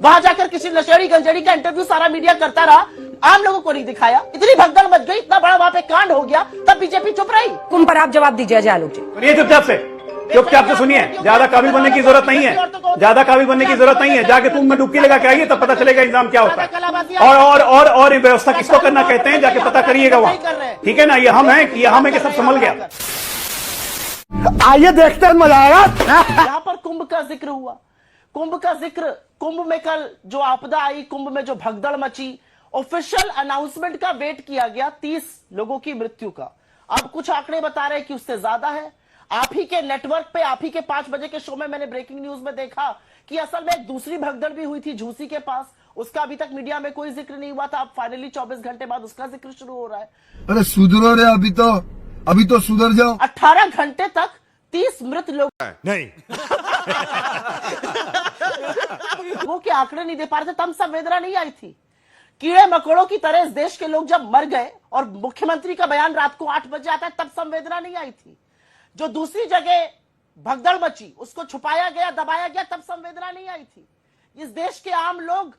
वहां जाकर किसी नशेड़ी गंजेड़ी का इंटरव्यू सारा मीडिया करता रहा, आम लोगों को नहीं दिखाया। इतनी भगदड़ मच गई, इतना बड़ा वहां पे कांड हो गया, तब बीजेपी चुप रही। कुंभ पर आप जवाब दीजिए अजय आलोक जी। सुनिए चुपचाप से सुनिए, ज्यादा काबिल बनने की जरूरत नहीं है, ज्यादा काबिल बनने की जरूरत नहीं है। जाके कुंभ में डुबकी लगा के आइए, तब पता चलेगा इंतजाम क्या होता है और ये व्यवस्था किसको करना कहते हैं, जाके पता करिएगा वहां, ठीक है ना। ये हम है कि सब संभल गया। आइए देखते हैं, मजा आएगा। यहाँ पर कुंभ का जिक्र हुआ, कुंभ में कल जो आपदा आई, कुंभ में जो भगदड़ मची, ऑफिशियल अनाउंसमेंट का वेट किया गया 30 लोगों की मृत्यु का। अब कुछ आंकड़े बता रहे हैं कि उससे ज्यादा है। आप ही के नेटवर्क पे, आप ही के 5 बजे के शो में मैंने ब्रेकिंग न्यूज में देखा कि असल में एक दूसरी भगदड़ भी हुई थी झूसी के पास, उसका अभी तक मीडिया में कोई जिक्र नहीं हुआ था। अब फाइनली 24 घंटे बाद उसका जिक्र शुरू हो रहा है। अरे सुधरो रे, अभी तो सुधर जाओ। 18 घंटे तक 30 मृत लोग नहीं वो के आंकड़े नहीं दे पा रहे थे, तब संवेदना नहीं आई थी। कीड़े मकोड़ों की तरह इस देश के लोग जब मर गए और मुख्यमंत्री का बयान रात को 8 बजे आता है, तब संवेदना नहीं आई थी। जो दूसरी जगह भगदड़ मची, उसको छुपाया गया, दबाया गया, तब संवेदना नहीं आई थी। इस देश के आम लोग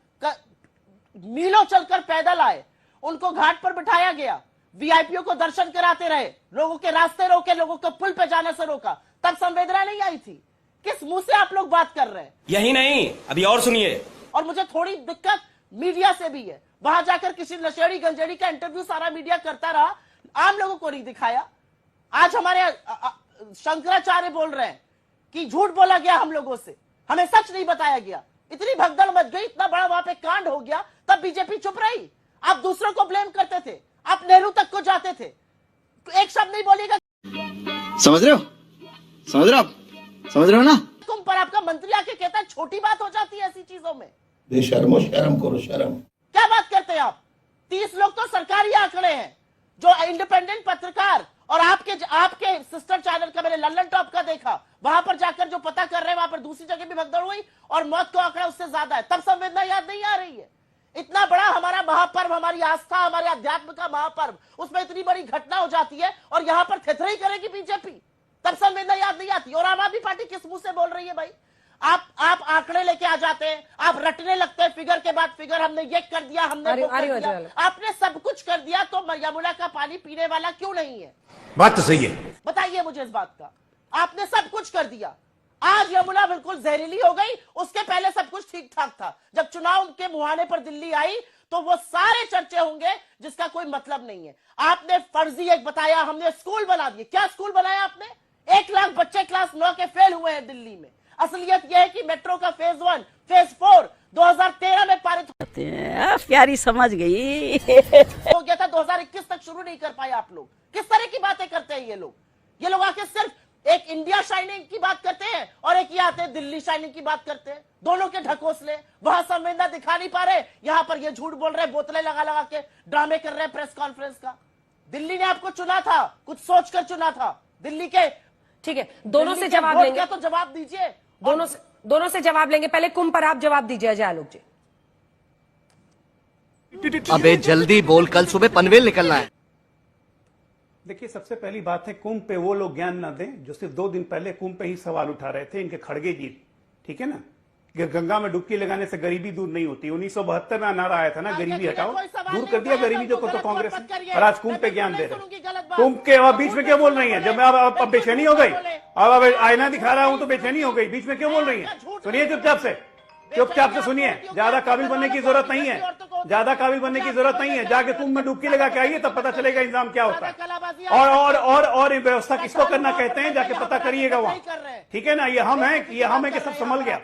मीलों चलकर पैदल आए, उनको घाट पर बिठाया गया, वीआईपीओ को दर्शन कराते रहे, लोगों के रास्ते रोके, लोगों को पुल पे जाने से रोका, तब संवेदना नहीं आई थी। किस मुंह से आप लोग बात कर रहे हैं? यही नहीं, अभी और सुनिए। और मुझे थोड़ी दिक्कत मीडिया से भी है। वहां जाकर किसी नशेड़ी गंजेड़ी का इंटरव्यू सारा मीडिया करता रहा, आम लोगों को नहीं दिखाया। आज हमारे शंकराचार्य बोल रहे हैं कि झूठ बोला गया हम लोगों से, हमें सच नहीं बताया गया। इतनी भगदड़ मच गई, इतना बड़ा वहां पे कांड हो गया, तब बीजेपी चुप रही। आप दूसरों को ब्लेम करते थे, आप नेहरू तक को जाते थे, एक शब्द नहीं बोलिएगा। समझ रहे हो ना? तुम पर आपका मंत्री आके कहता है छोटी बात हो जाती है ऐसी चीजों में। बेशर्मो, शर्म करो, शर्म। क्या बात करते हैं आप? 30 लोग तो सरकारी आंकड़े हैं, जो इंडिपेंडेंट पत्रकार और आपके सिस्टर चैनल का मैंने लल्लन टॉप का देखा, वहां पर जाकर जो पता कर रहे हैं, वहां पर दूसरी जगह भी भगदड़ हुई और मौत का आंकड़ा उससे ज्यादा है, तब संवेदना याद नहीं आ रही है। इतना बड़ा हमारा महापर्व, हमारी आस्था, हमारे अध्यात्म का महापर्व, उसमें इतनी बड़ी घटना हो जाती है और यहां पर थेथराई करेगी बीजेपी, तब संवेदना याद नहीं आती। और आम आदमी पार्टी किस मुंह से बोल रही है भाई? आप आंकड़े लेके आ जाते हैं, आप रटने लगते हैं फिगर के बाद फिगर, हमने ये कर दिया, हमने वो कर दिया। आपने सब कुछ कर दिया, तो यमुना का पानी पीने वाला क्यों नहीं है? बात तो सही है, बताइए मुझे इस बात का। आपने सब कुछ कर दिया, आज यमुना बिल्कुल जहरीली हो गई। उसके पहले सब कुछ ठीक ठाक था। जब चुनाव के मुहाने पर दिल्ली आई, तो वो सारे चर्चे होंगे जिसका कोई मतलब नहीं है। आपने फर्जी एक बताया, हमने स्कूल बना दिए। क्या स्कूल बनाया आपने? 1 लाख बच्चे क्लास 9 के फेल हुए हैं दिल्ली में। असलियत यह है कि मेट्रो का फेज 1, फेज 4 2013 में पारित होते हैं। प्यारी समझ गई हो गया था, 2021 तक शुरू नहीं कर पाए आप लोग। किस तरह की बातें करते हैं ये लोग आके सिर्फ एक इंडिया शाइनिंग की बात करते हैं और एक ये आते हैं दिल्ली शाइनिंग की बात करते हैं। दोनों के ढकोसले, वहां संवेदना दिखा नहीं पा रहे, यहाँ पर ये झूठ बोल रहे, बोतलें लगा लगा के ड्रामे कर रहे हैं प्रेस कॉन्फ्रेंस का। दिल्ली ने आपको चुना था, कुछ सोचकर चुना था। दिल्ली के ठीक है, दोनों से जवाब लेंगे, तो जवाब दीजिए। दोनों से जवाब लेंगे। पहले कुंभ पर आप जवाब दीजिए अजय आलोक जी। अबे जल्दी बोल, कल सुबह पनवेल निकलना है। देखिए, सबसे पहली बात है, कुंभ पे वो लोग ज्ञान ना दें जो सिर्फ 2 दिन पहले कुंभ पे ही सवाल उठा रहे थे, इनके खड़गे जी, ठीक है ना। गंगा में डुबकी लगाने से गरीबी दूर नहीं होती। 1972 में नारा आया था ना, गरीबी हटाओ, दूर कर दिया गरीबी जो तो कांग्रेस ने, और आज कुंभ पे ज्ञान दे रहे। कुंभ के अब बीच में क्यों बोल रही है? जब मैं अब बेचैनी हो गई, अब आईना दिखा रहा हूं तो बेचैनी हो गई, बीच में क्यों बोल रही है? सुनिए चुपचाप से सुनिए, ज्यादा काबिल बनने की जरूरत नहीं है, ज्यादा काबिल बनने की जरूरत नहीं है। जाके कुंभ में डुबकी लगा के आइए, तब पता चलेगा इंतजाम क्या होता है और ये व्यवस्था किसको करना कहते हैं, जाके पता करिएगा वहां, ठीक है ना। ये हम है कि सब संभल गया।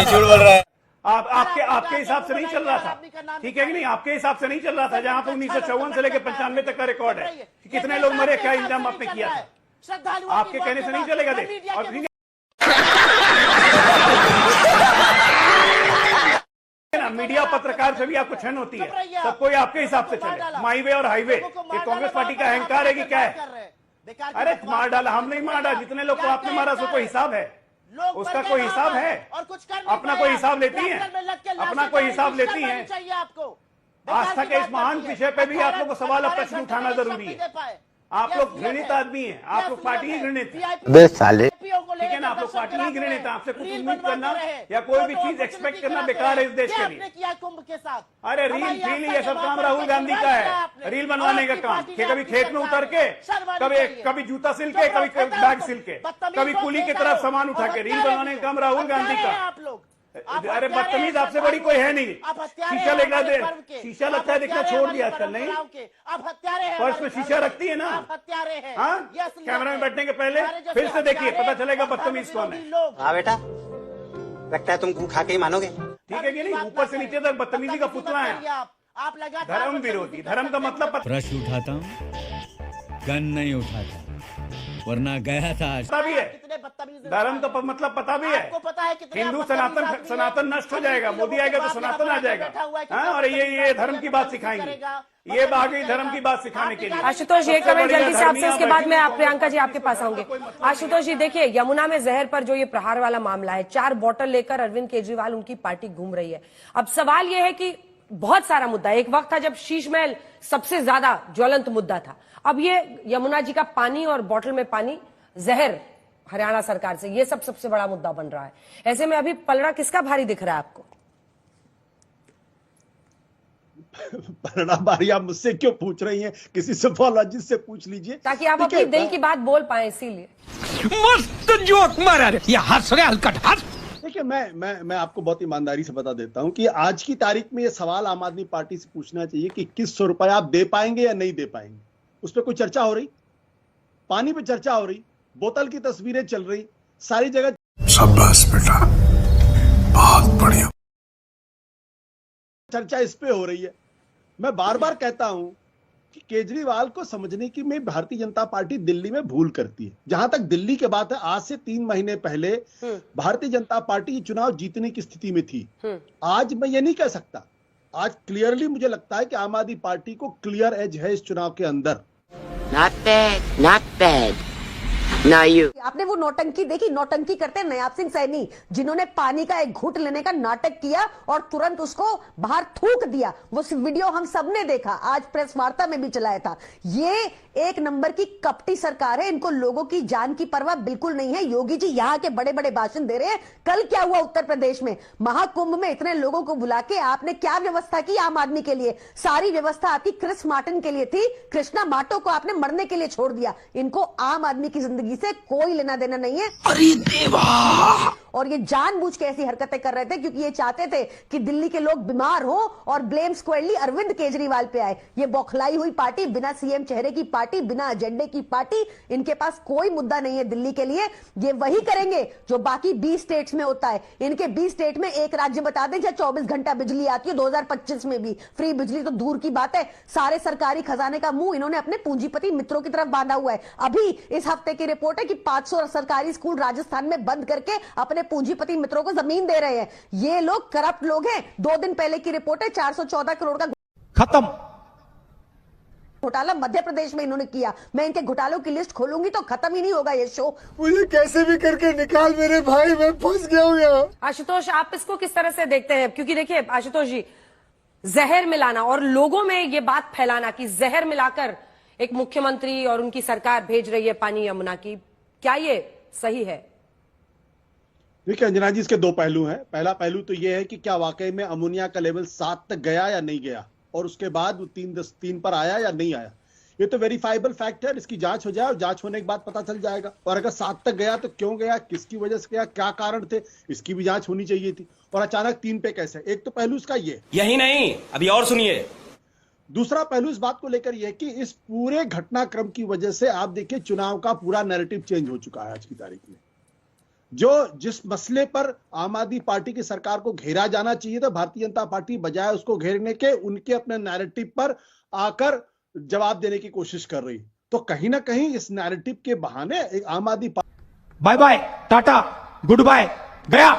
झूठ बोल रहा है। आपके हिसाब से नहीं चल रहा था, ठीक है कि नहीं? आपके हिसाब से नहीं चल रहा था, जहां पर 1954 से लेकर 95 तक का रिकॉर्ड है कि कितने लोग मरे, क्या इंतजाम आपने किया था। आपके कहने से नहीं चलेगा। देख, और मीडिया पत्रकार से भी आपको छन होती है, सब कोई आपके हिसाब से चले। माईवे और हाईवे, ये कांग्रेस पार्टी का अहंकार है कि क्या है? अरे मार डाला, हम नहीं मारा, जितने लोग को आपने मारा उसको कोई हिसाब है, उसका कोई हिसाब है, अपना कोई हिसाब लेती है, अपना कोई हिसाब लेती है। आस्था के इस महान विषय पे भी आप लोग को सवाल और प्रश्न उठाना जरूरी है। आप लोग घृणित आदमी हैं, आप लोग पार्टी ही घृणित है। बे साले। ठीक है ना, आप लोग पार्टी ही घृणित है। आपसे कुछ उम्मीद करना या कोई भी चीज एक्सपेक्ट करना बेकार है इस देश के लिए। किया कुंभ के साथ? अरे रील ये सब काम राहुल गांधी का है, रील बनवाने का काम कि कभी खेत में उतर के, कभी जूता सिल के, कभी बैग सिल के, कभी कुली की तरफ सामान उठा के, रील बनवाने का काम राहुल गांधी का। आप लोग अरे बदतमीज आपसे बड़ी कोई है नहीं। आप हत्यारे शीशा हैं लेकर हमारे दे, पर्व के। शीशा आप लगता है दिखना हत्यारे छोड़ हैं दिया हमारी आजकल, नहीं परंपराओं के। आप हत्यारे हैं पर्स में हमारे शीशा धर्म रखती है ना। आप हत्यारे हैं। हाँ, ये असलियत कैमरा में है। बैठने के पहले हमारे जैसे फिर से देखिए, हत्यारे पता चलेगा और बदतमीज कौन है। धर्म विरोधी लोग। हाँ बेटा, लगता है तुम खा के ही मानोगे। ठीक है कि नहीं, ऊपर से नीचे तक बदतमीजी का पुतला है। आप लगातार धर्म विरोधी, धर्म का मतलब ब्रश उठाता हूँ, गन नहीं उठाता, वरना गया था आज। पता भी है, कितने बदतमीज धर्म का मतलब पता भी है। आपको पता है कितने हिंदू आप बदतमीज आदमी हैं? सनातन नष्ट हो जाएगा, मोदी आएगा तो सनातन आ जाएगा। बैठा हुआ है कि हाँ, और ये धर्म की बात सिखाएंगे, ये बागी धर्म की बात सिखाने के लिए। आशुतोष ये सबसे कमेंट बढ़िया जल्दी से आपसे, धर्मी उसके आप बाद मैं बैठे, प्रियंका जी आपके पास आऊंगी। आशुतोष जी देखिए, यमुना में जहर पर जो ये प्रहार वाला मामला है, 4 बॉटल लेकर अरविंद केजरीवाल उनकी पार्टी घूम रही है। अब सवाल यह है कि बहुत सारा मुद्दा, एक वक्त था जब शीश महल सबसे ज्यादा ज्वलंत मुद्दा था, अब ये यमुना जी का पानी और बॉटल में पानी जहर हरियाणा सरकार से, ये सबसे बड़ा मुद्दा बन रहा है। ऐसे में अभी पलड़ा किसका भारी दिख रहा है आपको? पलड़ा भारी आप मुझसे क्यों पूछ रही हैं? किसी सोफोलॉजिस्ट से पूछ लीजिए, ताकि आप अपनी दिल की बात बोल पाए, इसीलिए। मस्त जोक मारा रे, ये हंस रहे हलकट हंस। देखिए, मैं आपको बहुत ईमानदारी से बता देता हूं कि आज की तारीख में ये सवाल आम आदमी पार्टी से पूछना चाहिए कि 2100 रुपए आप दे पाएंगे या नहीं दे पाएंगे। उस पर कोई चर्चा हो रही? पानी पे चर्चा हो रही, बोतल की तस्वीरें चल रही, सारी जगह शाबाश बेटा, बहुत बढ़िया। चर्चा इस पे हो रही है। मैं बार बार कहता हूं कि केजरीवाल को समझने की में भारतीय जनता पार्टी दिल्ली में भूल करती है। जहां तक दिल्ली की बात है, आज से 3 महीने पहले भारतीय जनता पार्टी चुनाव जीतने की स्थिति में थी। आज मैं ये नहीं कह सकता। आज क्लियरली मुझे लगता है कि आम आदमी पार्टी को क्लियर एज है इस चुनाव के अंदर। Not bad, not bad. Now you. आपने वो नौटंकी देखी, नौटंकी करते हैं नयाब सिंह सैनी, जिन्होंने पानी का एक घूंट लेने का नाटक किया और तुरंत उसको बाहर थूक दिया। वो वीडियो हम सबने देखा, आज प्रेस वार्ता में भी चलाया था। ये एक नंबर की कपटी सरकार है, इनको लोगों की जान की परवाह बिल्कुल नहीं है। योगी जी यहाँ के बड़े बड़े भाषण दे रहे हैं। कल क्या हुआ उत्तर प्रदेश में, महाकुंभ में इतने लोगों को बुला के आपने क्या व्यवस्था की आम आदमी के लिए? सारी व्यवस्था आपकी क्रिस मार्टिन के लिए थी, कृष्णा माटो को आपने मरने के लिए छोड़ दिया। इनको आम आदमी की जिंदगी से कोई लेना देना नहीं है। अरे देवा, और ये जानबूझ के ऐसी हरकतें कर रहे थे क्योंकि ये चाहते थे कि दिल्ली के लोग बीमार हो और ब्लेम स्क्वायरली अरविंद केजरीवाल पे आए। ये बौखलाई हुई पार्टी, बिना सीएम चेहरे की पार्टी, बिना एजेंडे की पार्टी, इनके पास कोई मुद्दा नहीं है दिल्ली के लिए। ये वही करेंगे जो बाकी 20 स्टेट्स में होता है। इनके 20 स्टेट में एक राज्य बता दें जहां 24 घंटा बिजली आती है, 2025 में भी फ्री बिजली तो दूर की बात है। सारे सरकारी खजाने का मुंह इन्होंने अपने पूंजीपति मित्रों की तरफ बांधा हुआ है। अभी इस हफ्ते की रिपोर्ट है कि 500 सरकारी स्कूल राजस्थान में बंद करके अपने पूंजीपति मित्रों को जमीन दे रहे हैं। ये लोग करप्ट लोग हैं। 2 दिन पहले की रिपोर्ट है, 414 करोड़ का खत्म घोटाला मध्य प्रदेश में इन्होंने किया। मैं इनके घोटालों की लिस्ट खोलूंगी तो खत्म ही नहीं होगा ये शो। मुझे कैसे भी करके निकाल मेरे भाई, मैं फंस गया हूँ यहाँ। आशुतोष, आप इसको किस तरह से देखते हैं? क्योंकि देखिए आशुतोष जी, जहर मिलाना और लोगों में ये बात फैलाना कि जहर मिलाकर एक मुख्यमंत्री और उनकी सरकार भेज रही है पानी यमुना की, क्या ये सही है? देखिए अंजना जी, इसके 2 पहलू हैं। पहला पहलू तो यह है कि क्या वाकई में अमोनिया का लेवल 7 तक गया या नहीं गया, और उसके बाद वो 3 पर आया या नहीं आया। ये तो वेरीफाइबल फैक्ट है, इसकी जांच हो जाए और जांच होने के बाद पता चल जाएगा। और अगर 7 तक गया तो क्यों गया, किसकी वजह से गया, क्या कारण थे, इसकी भी जांच होनी चाहिए थी। और अचानक 3 पे कैसे? एक तो पहलू इसका ये। यही नहीं, अभी और सुनिए। दूसरा पहलू इस बात को लेकर यह कि इस पूरे घटनाक्रम की वजह से आप देखिए चुनाव का पूरा नैरेटिव चेंज हो चुका है आज की तारीख में। जिस मसले पर आम आदमी पार्टी की सरकार को घेरा जाना चाहिए था, भारतीय जनता पार्टी बजाय उसको घेरने के उनके अपने नैरेटिव पर आकर जवाब देने की कोशिश कर रही। तो कहीं ना कहीं इस नैरेटिव के बहाने एक आम आदमी bye bye tata goodbye गया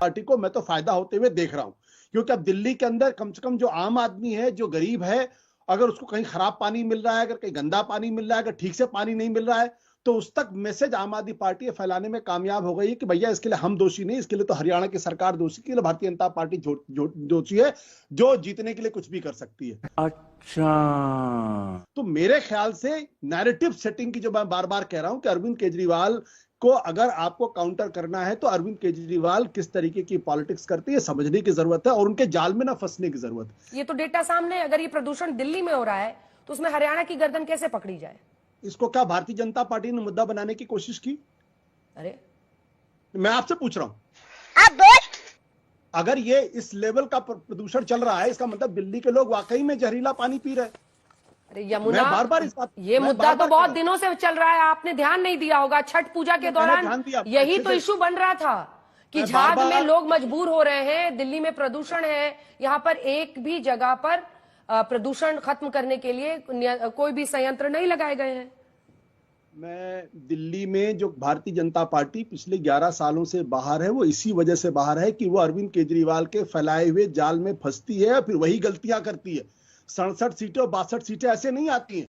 पार्टी को मैं तो फायदा होते हुए देख रहा हूं। क्योंकि अब दिल्ली के अंदर कम से कम जो आम आदमी है, जो गरीब है, अगर उसको कहीं खराब पानी मिल रहा है, अगर कहीं गंदा पानी मिल रहा है, अगर ठीक से पानी नहीं मिल रहा है, तो उस तक मैसेज आम आदमी पार्टी फैलाने में कामयाब हो गई है कि भैया इसके लिए हम दोषी नहीं, इसके लिए तो हरियाणा की सरकार दोषी, के लिए भारतीय जनता पार्टी दोषी है जो जीतने के लिए कुछ भी कर सकती है। अच्छा, तो मेरे ख्याल से नैरेटिव सेटिंग की जो मैं बार बार कह रहा हूं कि अरविंद केजरीवाल को अगर आपको काउंटर करना है तो अरविंद केजरीवाल किस तरीके की पॉलिटिक्स करती है समझने की जरूरत है और उनके जाल में ना फंसने की जरूरत है। ये तो डेटा सामने है। अगर ये प्रदूषण दिल्ली में हो रहा है तो उसमें हरियाणा की गर्दन कैसे पकड़ी जाए? इसको क्या भारतीय जनता पार्टी ने मुद्दा बनाने की कोशिश की? अरे मैं आपसे पूछ रहा हूं, अगर ये इस लेवल का प्रदूषण चल रहा है इसका मतलब दिल्ली के लोग वाकई में जहरीला पानी पी रहे हैं। अरे यमुना, मैं बार-बार इस बात ये मुद्दा तो बहुत दिनों से चल रहा है, आपने ध्यान नहीं दिया होगा। छठ पूजा के दौरान यही तो इशू बन रहा था कि झाग में लोग मजबूर हो रहे हैं, दिल्ली में प्रदूषण है, यहाँ पर एक भी जगह पर प्रदूषण खत्म करने के लिए कोई भी संयंत्र नहीं लगाए गए हैं। मैं दिल्ली में जो भारतीय जनता पार्टी पिछले 11 सालों से बाहर है वो इसी वजह से बाहर है कि वो अरविंद केजरीवाल के फैलाए हुए जाल में फंसती है, फिर वही गलतियां करती है। 67 सीटें और 62 सीटें ऐसे नहीं आती हैं।